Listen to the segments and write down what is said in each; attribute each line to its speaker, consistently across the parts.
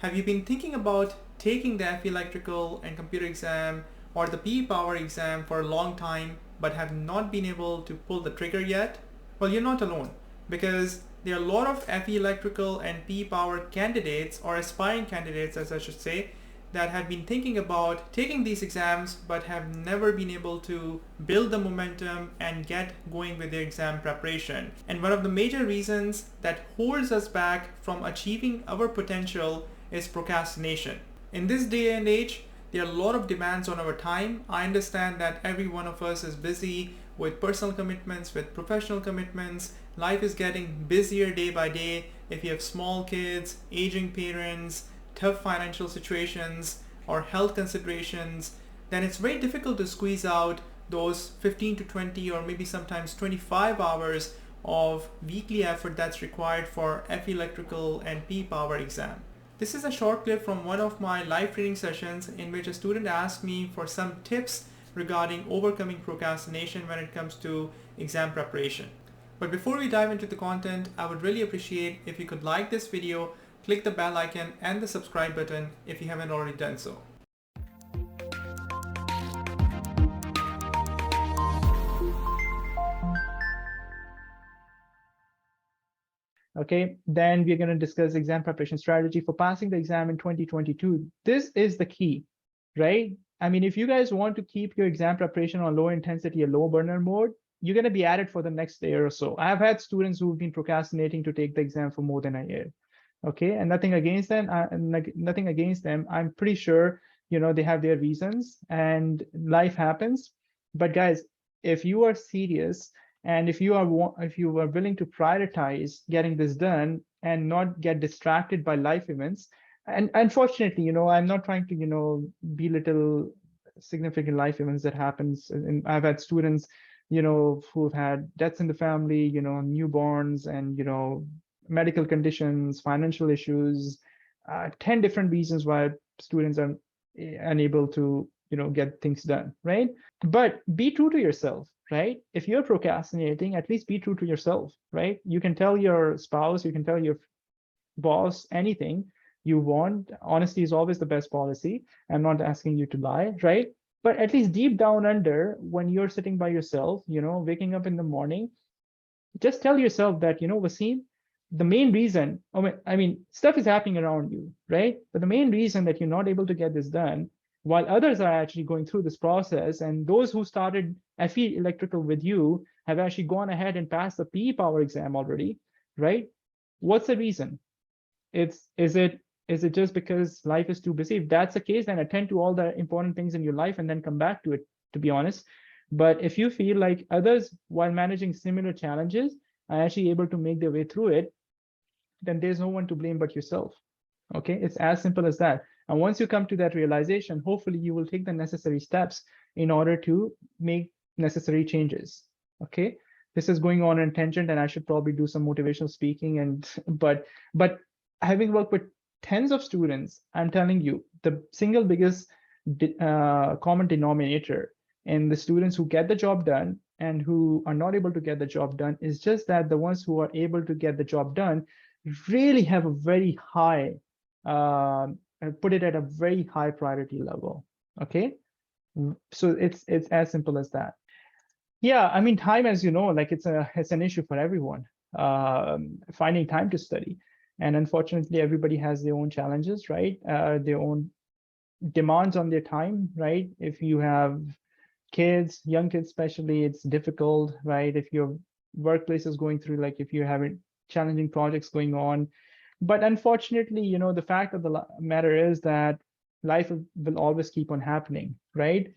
Speaker 1: Have you been thinking about taking the FE Electrical and Computer exam or the PE Power exam for a long time but have not been able to pull the trigger yet? Well, you're not alone, because there are a lot of FE Electrical and PE Power candidates, or aspiring candidates as I should say, that have been thinking about taking these exams but have never been able to build the momentum and get going with their exam preparation. And one of the major reasons that holds us back from achieving our potential is procrastination. In this day and age, there are a lot of demands on our time. I understand that every one of us is busy with personal commitments, with professional commitments. Life is getting busier day by day. If you have small kids, aging parents, tough financial situations, or health considerations, then it's very difficult to squeeze out those 15 to 20 or maybe sometimes 25 hours of weekly effort that's required for FE Electrical and PE Power exam. This is a short clip from one of my live training sessions in which a student asked me for some tips regarding overcoming procrastination when it comes to exam preparation. But before we dive into the content, I would really appreciate if you could like this video, click the bell icon and the subscribe button if you haven't already done so.
Speaker 2: Okay, then we're going to discuss exam preparation strategy for passing the exam in 2022. This is the key, right? I mean, if you guys want to keep your exam preparation on low intensity or low burner mode, you're going to be at it for the next year or so. I've had students who've been procrastinating to take the exam for more than a year. Okay, and nothing against them. I'm pretty sure, they have their reasons and life happens. But guys, if you are serious, and if you are willing to prioritize getting this done and not get distracted by life events, and unfortunately, I'm not trying to, belittle significant life events that happens. And I've had students, who've had deaths in the family, newborns, and medical conditions, financial issues, 10 different reasons why students are unable to, get things done, right? But be true to yourself. Right? If you're procrastinating, at least be true to yourself, right? You can tell your spouse, you can tell your boss anything you want. Honesty is always the best policy. I'm not asking you to lie, right? But at least deep down under, when you're sitting by yourself, waking up in the morning, just tell yourself that, Wasim, the main reason, stuff is happening around you, right? But the main reason that you're not able to get this done, while others are actually going through this process, and those who started FE Electrical with you have actually gone ahead and passed the PE Power exam already, right? What's the reason? Is it just because life is too busy? If that's the case, then attend to all the important things in your life and then come back to it, to be honest. But if you feel like others, while managing similar challenges, are actually able to make their way through it, then there's no one to blame but yourself. Okay, it's as simple as that. And once you come to that realization, hopefully you will take the necessary steps in order to make necessary changes. Okay, this is going on in tangent, and I should probably do some motivational speaking. But having worked with tens of students, I'm telling you, the single biggest common denominator in the students who get the job done and who are not able to get the job done is just that the ones who are able to get the job done really have a very high, put it at a very high priority level. Okay, so it's as simple as that. Yeah, I mean, time, as you know, like it's an issue for everyone, finding time to study. And unfortunately, everybody has their own challenges, right? Their own demands on their time, right? If you have kids, young kids especially, it's difficult, right? If your workplace is going through, like if you're having challenging projects going on. But unfortunately, the fact of the matter is that life will always keep on happening, right?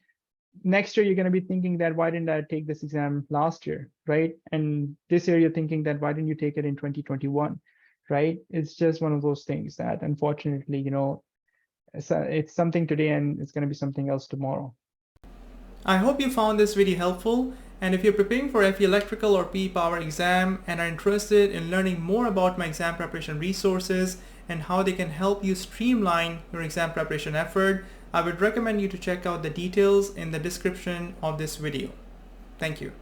Speaker 2: Next year, you're going to be thinking that, why didn't I take this exam last year, right? And this year, you're thinking that, why didn't you take it in 2021, right? It's just one of those things that, unfortunately, it's something today and it's going to be something else tomorrow.
Speaker 1: I hope you found this video helpful. And if you're preparing for FE Electrical or PE Power exam and are interested in learning more about my exam preparation resources and how they can help you streamline your exam preparation effort, I would recommend you to check out the details in the description of this video. Thank you.